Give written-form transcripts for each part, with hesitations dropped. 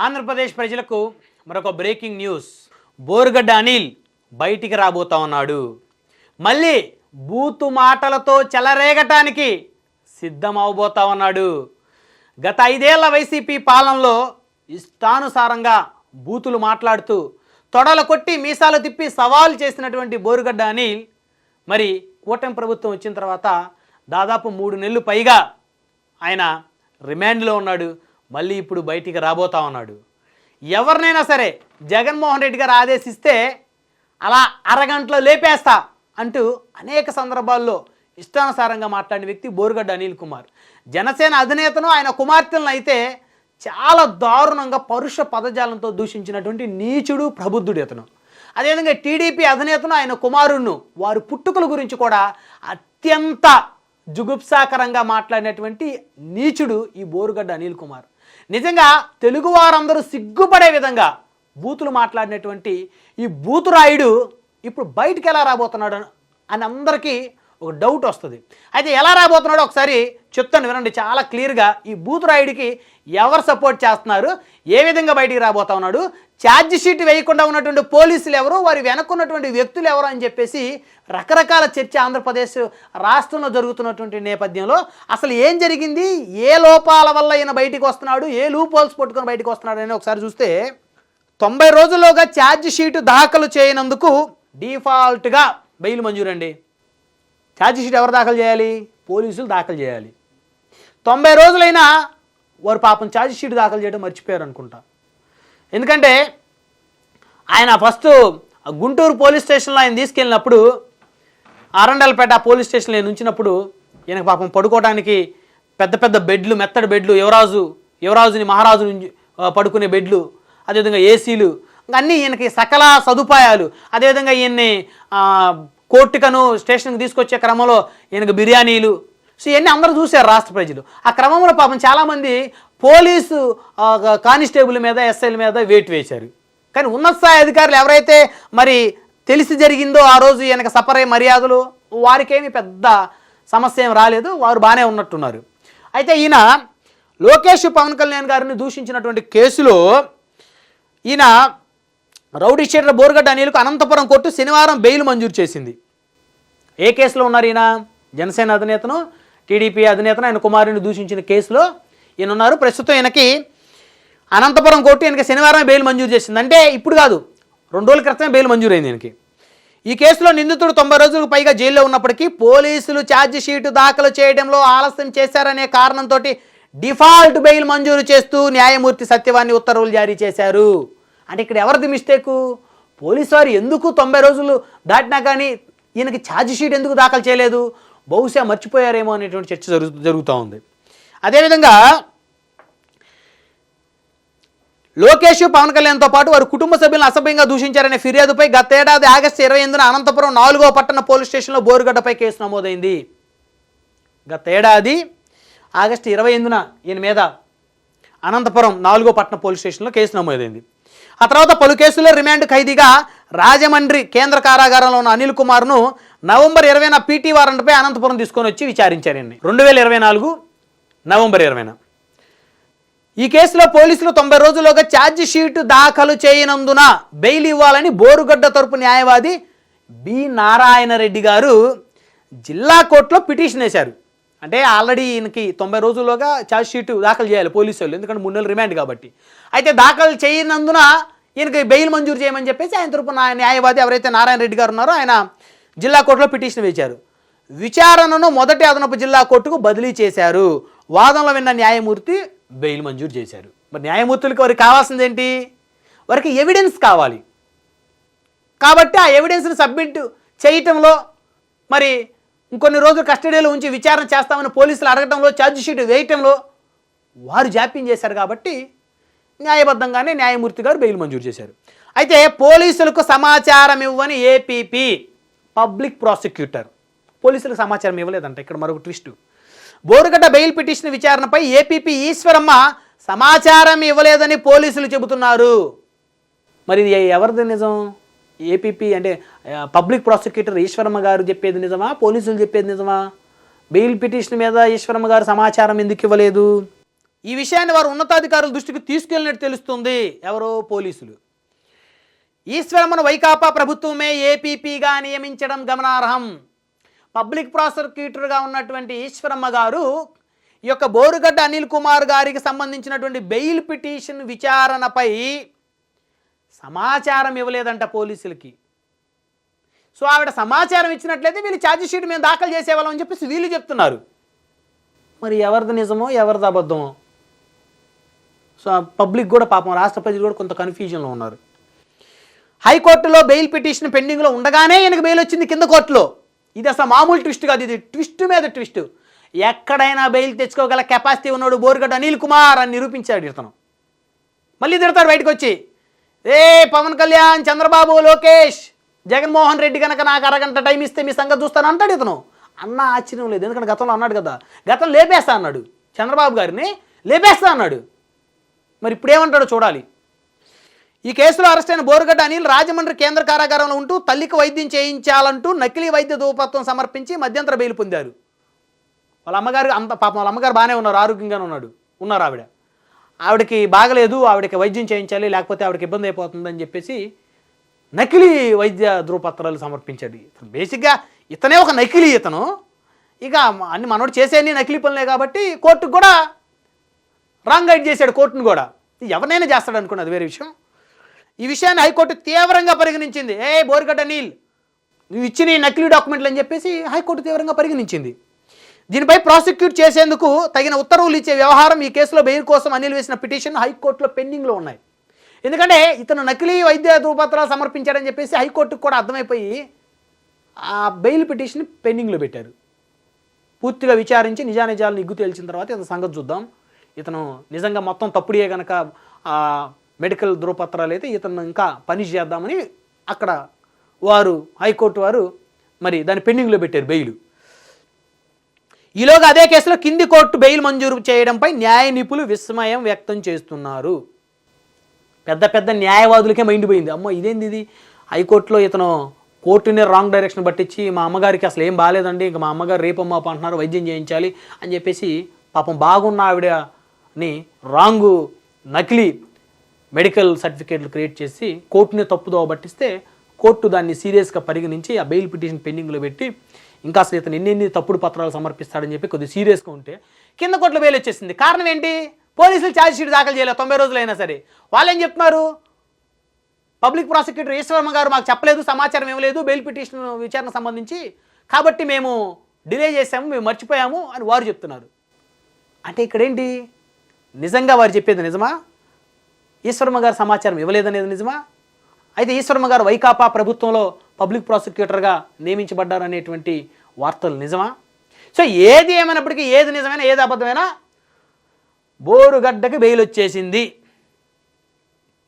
ఆంధ్రప్రదేశ్ ప్రజలకు మరొక breaking news. Borugadda Anil బయటికి రాబోతా ఉన్నాడు. మళ్ళీ బూతు మాటలతో చెలరేగటానికి సిద్ధం అవబోతా ఉన్నాడు. గత 5 ఏళ్ల వైసీపీ పాలనలో ఇష్టానుసారంగా బూతులు మాట్లాడుతూ తొడలు కొట్టి మీసాలు తిప్పి సవాల్ చేసినటువంటి బోరుగడ్డ అనిల్ మరి కూటమి ప్రభుత్వం వచ్చిన తర్వాత దాదాపు 3 నెలలు పైగా ఆయన రిమాండ్లో ఉన్నాడు. మళ్ళీ ఇప్పుడు బయటికి రాబోతా ఉన్నాడు. ఎవరినైనా సరే జగన్మోహన్ రెడ్డి గారు ఆదేశిస్తే అలా అరగంటలో లేపేస్తా అంటూ అనేక సందర్భాల్లో ఇష్టానుసారంగా మాట్లాడిన వ్యక్తి బోరుగడ్డ అనిల్ కుమార్. జనసేన అధినేతను ఆయన కుమార్తెలను అయితే చాలా దారుణంగా పరుష పదజాలంతో దూషించినటువంటి నీచుడు ప్రబుద్ధుడు ఇతను. అదేవిధంగా టీడీపీ అధినేతను ఆయన కుమారుణ్ణు వారి పుట్టుకల గురించి కూడా అత్యంత జుగుప్సాకరంగా మాట్లాడినటువంటి నీచుడు ఈ బోరుగడ్డ అనిల్ కుమార్. నిజంగా తెలుగు వారందరూ సిగ్గుపడే విధంగా బూతులు మాట్లాడినటువంటి ఈ బూతురాయుడు ఇప్పుడు బయటికి ఎలా రాబోతున్నాడు అని అందరికీ ఒక డౌట్ వస్తుంది. అయితే ఎలా రాబోతున్నాడో ఒకసారి చెప్తాను వినండి చాలా క్లియర్గా. ఈ బూతురాయుడికి ఎవరు సపోర్ట్ చేస్తున్నారు, ఏ విధంగా బయటికి రాబోతా ఉన్నాడు, ఛార్జ్ షీట్ వేయకుండా ఉన్నటువంటి పోలీసులు ఎవరు, వారి వెనక్కున్నటువంటి వ్యక్తులు ఎవరు అని చెప్పేసి రకరకాల చర్చ ఆంధ్రప్రదేశ్ రాష్ట్రంలో జరుగుతున్నటువంటి నేపథ్యంలో అసలు ఏం జరిగింది, ఏ లోపాల వల్ల ఈయన బయటికి వస్తున్నాడు, ఏ లూప్ హోల్స్ పట్టుకొని బయటికి వస్తున్నాడు అని ఒకసారి చూస్తే 90 రోజుల్లోగా ఛార్జ్ షీటు దాఖలు చేయనందుకు డిఫాల్ట్గా బెయిల్ మంజూరండి. ఛార్జ్ షీట్ ఎవరు దాఖలు చేయాలి? పోలీసులు దాఖలు చేయాలి. 90 రోజులైనా వారు పాపం ఛార్జ్ షీట్ దాఖలు చేయడం మర్చిపోయారు అనుకుంటా. ఎందుకంటే ఆయన ఫస్ట్ గుంటూరు పోలీస్ స్టేషన్లో ఆయన తీసుకెళ్ళినప్పుడు ఆరండలపేట పోలీస్ స్టేషన్లో ఆయన ఉంచినప్పుడు ఈయనకు పాపం పడుకోవడానికి పెద్ద పెద్ద బెడ్లు, మెత్తడి బెడ్లు, యువరాజుని మహారాజుని పడుకునే బెడ్లు, అదేవిధంగా ఏసీలు, అన్నీ ఈయనకి సకల సదుపాయాలు, అదేవిధంగా ఈయన్ని కోర్టుకను స్టేషన్కి తీసుకొచ్చే క్రమంలో ఈయనకు బిర్యానీలు, సో ఇవన్నీ అందరూ చూశారు రాష్ట్ర ప్రజలు. ఆ క్రమంలో పాపం చాలామంది పోలీసు కానిస్టేబుల్ మీద, ఎస్ఐల మీద వేటు వేశారు. కానీ ఉన్నత స్థాయి అధికారులు ఎవరైతే మరి తెలిసి జరిగిందో ఆ రోజు ఈయనకు సపరే మర్యాదలు, వారికేమీ పెద్ద సమస్య ఏం రాలేదు, వారు బాగానే ఉన్నట్టున్నారు. అయితే ఈయన లోకేష్ పవన్ కళ్యాణ్ గారిని దూషించినటువంటి కేసులో ఈయన రౌడీ షీటర్ బోరుగడ్డ అనిల్కు అనంతపురం కోర్టు శనివారం బెయిల్ మంజూరు చేసింది. ఏ కేసులో ఉన్నారు ఈయన? జనసేన అధినేతను, టీడీపీ అధినేతను ఆయన కుమారుని దూషించిన కేసులో ఈయన ఉన్నారు. ప్రస్తుతం ఈయనకి అనంతపురం కోర్టు ఈయనకి శనివారం బెయిల్ మంజూరు చేసింది. అంటే ఇప్పుడు కాదు, 2 రోజుల క్రితమే బెయిల్ మంజూరైంది ఈయనకి. ఈ కేసులో నిందితుడు 90 రోజులకు పైగా జైల్లో ఉన్నప్పటికీ పోలీసులు ఛార్జ్ షీటు దాఖలు చేయడంలో ఆలస్యం చేశారనే కారణంతో డిఫాల్ట్ బెయిల్ మంజూరు చేస్తూ న్యాయమూర్తి సత్యవాణి ఉత్తర్వులు జారీ చేశారు. అంటే ఇక్కడ ఎవరిది మిస్టేకు? పోలీసు వారు ఎందుకు 90 రోజులు దాటినా కానీ ఈయనకి ఛార్జ్ షీట్ ఎందుకు దాఖలు చేయలేదు? బహుశా మర్చిపోయారేమో అనేటువంటి చర్చ జరుగుతూ ఉంది. అదేవిధంగా లోకేష్ పవన్ కళ్యాణ్తో పాటు వారి కుటుంబ సభ్యులను అసభ్యంగా దూషించారనే ఫిర్యాదుపై గత ఏడాది ఆగస్టు 28న అనంతపురం 4వ పట్టణ పోలీస్ స్టేషన్లో బోరుగడ్డపై కేసు నమోదైంది. గత ఏడాది ఆగస్టు 28న ఈయన మీద అనంతపురం 4వ పట్టణ పోలీస్ స్టేషన్లో కేసు నమోదైంది. ఆ తర్వాత పలు కేసుల్లో రిమాండ్ ఖైదీగా రాజమండ్రి కేంద్ర కారాగారంలో ఉన్న అనిల్ కుమార్ను నవంబర్ 20న పీటీ వారెంట్పై అనంతపురం తీసుకొని వచ్చి విచారించారు. 2024 నవంబర్ 20న ఈ కేసులో పోలీసులు 90 రోజుల్లోగా ఛార్జ్ షీటు దాఖలు చేయనందున బెయిల్ ఇవ్వాలని బోరుగడ్డ తరపు న్యాయవాది బి నారాయణ రెడ్డి గారు జిల్లా కోర్టులో పిటిషన్ వేశారు. అంటే ఆల్రెడీ ఈయనకి 90 రోజుల్లోగా ఛార్జ్ షీటు దాఖలు చేయాలి పోలీసు వాళ్ళు, ఎందుకంటే 3 నెలలు రిమాండ్ కాబట్టి. అయితే దాఖలు చేయనందున ఈయనకి బెయిల్ మంజూరు చేయమని చెప్పేసి ఆయన తరపున న్యాయవాది ఎవరైతే నారాయణ రెడ్డి గారు ఉన్నారో ఆయన జిల్లా కోర్టులో పిటిషన్ వేశారు. విచారణను మొదటి అదనపు జిల్లా కోర్టుకు బదిలీ చేశారు. వాదనలో విన్న న్యాయమూర్తి బెయిల్ మంజూరు చేశారు. మరి న్యాయమూర్తులకి వారికి కావాల్సింది ఏంటి? వారికి ఎవిడెన్స్ కావాలి. కాబట్టి ఆ ఎవిడెన్స్ని సబ్మిట్ చేయటంలో మరి ఇంకొన్ని రోజులు కస్టడీలో ఉంచి విచారణ చేస్తామని పోలీసులు అడగటంలో, ఛార్జ్ షీట్ వేయటంలో వారు జాప్యం చేశారు. కాబట్టి న్యాయబద్ధంగానే న్యాయమూర్తి గారు బెయిల్ మంజూరు చేశారు. అయితే పోలీసులకు సమాచారం ఇవ్వని ఏపీపీ పబ్లిక్ ప్రాసిక్యూటర్ పోలీసులకు సమాచారం ఇవ్వలేదంట. ఇక్కడ మరొక ట్విస్ట్. బోరుగడ్డ బెయిల్ పిటిషన్ విచారణపై ఏపీపీ ఈశ్వరమ్మ సమాచారం ఇవ్వలేదని పోలీసులు చెబుతున్నారు. మరి ఎవరిది నిజం? ఏపీపీ అంటే పబ్లిక్ ప్రాసిక్యూటర్ ఈశ్వరమ్మ గారు చెప్పేది నిజమా, పోలీసులు చెప్పేది నిజమా? బెయిల్ పిటిషన్ మీద ఈశ్వరమ్మ గారు సమాచారం ఎందుకు ఇవ్వలేదు? ఈ విషయాన్ని వారు ఉన్నతాధికారుల దృష్టికి తీసుకెళ్ళినట్టు తెలుస్తుంది. ఎవరో పోలీసులు. ఈశ్వరమ్మను వైకాపా ప్రభుత్వమే ఏపీపీగా నియమించడం గమనార్హం. పబ్లిక్ ప్రాసిక్యూటర్గా ఉన్నటువంటి ఈశ్వరమ్మ గారు ఈ యొక్క బోరుగడ్డ అనిల్ కుమార్ గారికి సంబంధించినటువంటి బెయిల్ పిటిషన్ విచారణపై సమాచారం ఇవ్వలేదంట పోలీసులకి. సో ఆవిడ సమాచారం ఇచ్చినట్లయితే వీళ్ళు ఛార్జ్ షీట్ మేము దాఖలు చేసేవాళ్ళం అని చెప్పేసి వీళ్ళు చెప్తున్నారు. మరి ఎవరిది నిజమో ఎవరిది అబద్ధమో? సో పబ్లిక్ కూడా పాపం రాష్ట్ర ప్రజలు కూడా కొంత కన్ఫ్యూజన్లో ఉన్నారు. హైకోర్టులో బెయిల్ పిటిషన్ పెండింగ్లో ఉండగానే ఈయనకు బెయిల్ వచ్చింది కింద కోర్టులో. ఇది అసలు మామూలు ట్విస్ట్ కాదు, ఇది ట్విస్ట్ మీద ట్విస్ట్. ఎక్కడైనా బెయిల్ తెచ్చుకోగల కెపాసిటీ ఉన్నాడు బోరుగడ్డ అనిల్ కుమార్ అని నిరూపించాడు ఇతను. మళ్ళీ తిడతాడు బయటకు వచ్చి, ఏ పవన్ కళ్యాణ్, చంద్రబాబు, లోకేష్, జగన్మోహన్ రెడ్డి కనుక నాకు అరగంట టైం ఇస్తే మీ సంగతి చూస్తాను అంటాడు ఇతను. అన్న ఆశ్చర్యం లేదు, ఎందుకంటే గతంలో అన్నాడు కదా, గతం లేపేస్తా అన్నాడు, చంద్రబాబు గారిని లేపేస్తా అన్నాడు. మరి ఇప్పుడేమంటాడో చూడాలి. ఈ కేసులో అరెస్ట్ అయిన బోరుగడ్డ అనిల్ రాజమండ్రి కేంద్ర కారాగారంలో ఉంటూ తల్లికి వైద్యం చేయించాలంటూ నకిలీ వైద్య ధృవపత్రం సమర్పించి మధ్యంతర బెయిల్ పొందారు. వాళ్ళ అమ్మగారు పాపం వాళ్ళ అమ్మగారు బాగానే ఉన్నారు, ఆరోగ్యంగానే ఉన్నారు ఆవిడకి బాగలేదు, ఆవిడకి వైద్యం చేయించాలి, లేకపోతే ఆవిడకి ఇబ్బంది అయిపోతుందని చెప్పేసి నకిలీ వైద్య ధృవపత్రాలు సమర్పించాడు. బేసిక్గా ఇతనే ఒక నకిలీ ఇతను. ఇక అన్ని మనోడు చేసేన్ని నకిలీ పనులే కాబట్టి కోర్టుకు కూడా రాంగ్ గైడ్ చేశాడు, కోర్టును కూడా. ఎవరినైనా చేస్తాడు అనుకోండి, అది వేరే విషయం. ఈ విషయాన్ని హైకోర్టు తీవ్రంగా పరిగణించింది. బోరుగడ్డ అనిల్, నువ్వు ఇచ్చిన ఈ నకిలీ డాక్యుమెంట్లు అని చెప్పేసి హైకోర్టు తీవ్రంగా పరిగణించింది. దీనిపై ప్రాసిక్యూట్ చేసేందుకు తగిన ఉత్తర్వులు ఇచ్చే వ్యవహారం ఈ కేసులో బెయిల్ కోసం అనిల్ వేసిన పిటిషన్ హైకోర్టులో పెండింగ్లో ఉన్నాయి. ఎందుకంటే ఇతను నకిలీ వైద్య ధృవపత్రాలు సమర్పించాడని చెప్పేసి హైకోర్టుకు కూడా అర్థమైపోయి ఆ బెయిల్ పిటిషన్ పెండింగ్లో పెట్టారు. పూర్తిగా విచారించి నిజానిజాలు నిగ్గు తేల్చిన తర్వాత ఇతను సంగతి చూద్దాం. ఇతను నిజంగా మొత్తం తప్పుడే కనుక మెడికల్ ధృవపత్రాలు అయితే ఇతను ఇంకా పనిష్ చేద్దామని అక్కడ వారు హైకోర్టు వారు మరి దాన్ని పెండింగ్లో పెట్టారు బెయిల్. ఈలోగా అదే కేసులో కింది కోర్టు బెయిల్ మంజూరు చేయడంపై న్యాయ నిపుణులు విస్మయం వ్యక్తం చేస్తున్నారు. పెద్ద పెద్ద న్యాయవాదులకే మైండ్ పోయింది. అమ్మో ఇదేంది ఇది, హైకోర్టులో ఇతను కోర్టుని రాంగ్ డైరెక్షన్ పట్టించి మా అమ్మగారికి అసలు ఏం బాగాలేదండి, ఇంకా మా అమ్మగారు రేపమ్మ అంటున్నారు, వైద్యం చేయించాలి అని చెప్పేసి పాపం బాగున్న ఆవిడని రాంగు నకిలీ మెడికల్ సర్టిఫికేట్లు క్రియేట్ చేసి కోర్టుని తప్పుదోవ పట్టిస్తే కోర్టు దాన్ని సీరియస్గా పరిగణించి ఆ బెయిల్ పిటిషన్ పెండింగ్లో పెట్టి ఇంకా అసలు ఇతను ఎన్ని తప్పుడు పత్రాలు సమర్పిస్తాడని చెప్పి కొద్దిగా సీరియస్గా ఉంటే కింద కోర్టులో బెయిల్ వచ్చేసింది. కారణం ఏంటి? పోలీసులు ఛార్జ్ షీట్ దాఖలు చేయలేదు 90 రోజులైనా సరే. వాళ్ళు ఏం చెప్తున్నారు, పబ్లిక్ ప్రాసిక్యూటర్ ఈశ్వరమ్మ గారు మాకు చెప్పలేదు, సమాచారం ఇవ్వలేదు బెయిల్ పిటిషన్ విచారణ సంబంధించి, కాబట్టి మేము డిలే చేసాము, మేము మర్చిపోయాము అని వారు చెప్తున్నారు. అంటే ఇక్కడేంటి, నిజంగా వారు చెప్పేది నిజమా? ఈశ్వరమ్మ గారు సమాచారం ఇవ్వలేదనేది నిజమా? అయితే ఈశ్వరమ్మ గారు వైకాపా ప్రభుత్వంలో పబ్లిక్ ప్రాసిక్యూటర్గా నియమించబడ్డారనేటువంటి వార్తలు నిజమా? సో ఏది ఏమైనప్పటికీ, ఏది నిజమైనా ఏది అబద్ధమైనా బోరుగడ్డకి బెయిల్ వచ్చేసింది.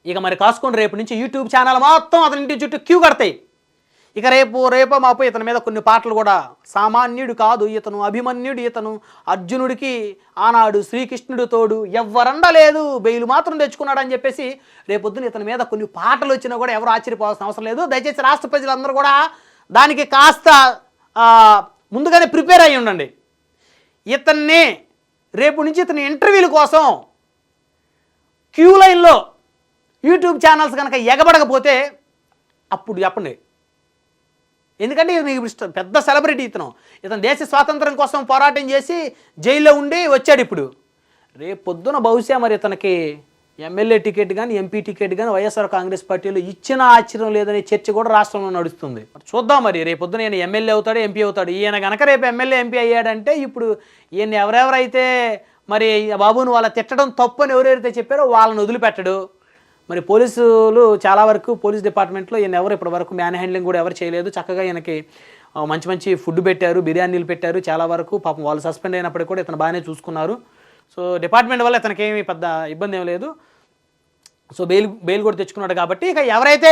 ఇక మరి కాసుకొని రేపు నుంచి యూట్యూబ్ ఛానల్ మొత్తం అతని ఇంటి చుట్టూ క్యూ కడతాయి. ఇక రేపో మాపో ఇతని మీద కొన్ని పాటలు కూడా, సామాన్యుడు కాదు ఇతను, అభిమన్యుడు ఇతను, అర్జునుడికి ఆనాడు శ్రీకృష్ణుడు తోడు, ఎవ్వరండలేదు బెయిల్ మాత్రం తెచ్చుకున్నాడు అని చెప్పేసి రేపొద్దున ఇతని మీద కొన్ని పాటలు వచ్చినా కూడా ఎవరు ఆశ్చర్యపోవాల్సిన అవసరం లేదు. దయచేసి రాష్ట్ర ప్రజలందరూ కూడా దానికి కాస్త ముందుగానే ప్రిపేర్ అయ్యి ఉండండి. ఇతన్ని రేపు నుంచి ఇతని ఇంటర్వ్యూల కోసం క్యూ లైన్లో యూట్యూబ్ ఛానల్స్ కనుక ఎగబడకపోతే అప్పుడు చెప్పండి. ఎందుకంటే ఇతను పెద్ద సెలబ్రిటీ, ఇతను దేశ స్వాతంత్రం కోసం పోరాటం చేసి జైల్లో ఉండి వచ్చాడు. ఇప్పుడు రేపు పొద్దున బహుశా మరి ఇతనికి ఎమ్మెల్యే టికెట్ కానీ ఎంపీ టికెట్ కానీ వైఎస్ఆర్ కాంగ్రెస్ పార్టీలో ఇచ్చిన ఆశ్చర్యం లేదనే చర్చ కూడా రాష్ట్రంలో నడుస్తుంది. చూద్దాం మరి రేపు పొద్దున ఈయన ఎమ్మెల్యే అవుతాడు, ఎంపీ అవుతాడు. ఈయన కనుక రేపు ఎమ్మెల్యే ఎంపీ అయ్యాడంటే ఇప్పుడు ఈయన ఎవరెవరైతే మరి బాబును వాళ్ళ తిట్టడం తప్పు అని ఎవరెవరైతే చెప్పారో వాళ్ళని వదిలిపెట్టడు. మరి పోలీసులు చాలా వరకు పోలీస్ డిపార్ట్మెంట్లో ఈయన ఎవరు ఇప్పటి వరకు మ్యాన్ హ్యాండ్లింగ్ కూడా ఎవరు చేయలేదు. చక్కగా ఈయనకి మంచి ఫుడ్ పెట్టారు, బిర్యానీలు పెట్టారు. చాలా వరకు పాపం వాళ్ళు సస్పెండ్ అయినప్పటికీ కూడా ఇతను బాగానే చూసుకున్నారు. సో డిపార్ట్మెంట్ వల్ల ఇతనికి ఏమీ పెద్ద ఇబ్బంది ఏం లేదు. సో బెయిల్ కూడా తెచ్చుకున్నాడు. కాబట్టి ఇక ఎవరైతే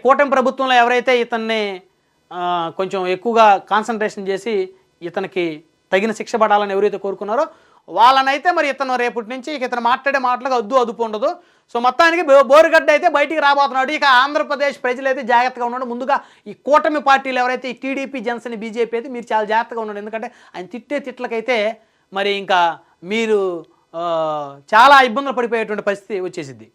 కూటమి ప్రభుత్వంలో ఎవరైతే ఇతన్ని కొంచెం ఎక్కువగా కాన్సన్ట్రేషన్ చేసి ఇతనికి తగిన శిక్ష పడాలని ఎవరైతే కోరుకున్నారో వాళ్ళనైతే మరి ఇతను రేపటి నుంచి ఇతను మాట్లాడే మాటలకు అదుపు ఉండదు. సో మొత్తానికి బోరుగడ్డ అయితే బయటికి రాబోతున్నాడు. ఇక ఆంధ్రప్రదేశ్ ప్రజలైతే జాగ్రత్తగా ఉన్నాడు. ముందుగా ఈ కూటమి పార్టీలు ఎవరైతే ఈ టీడీపీ, జనసేన, బీజేపీ అయితే మీరు చాలా జాగ్రత్తగా ఉండండి. ఎందుకంటే ఆయన తిట్లకైతే మరి ఇంకా మీరు చాలా ఇబ్బందులు పడిపోయేటువంటి పరిస్థితి వచ్చేసిద్ది.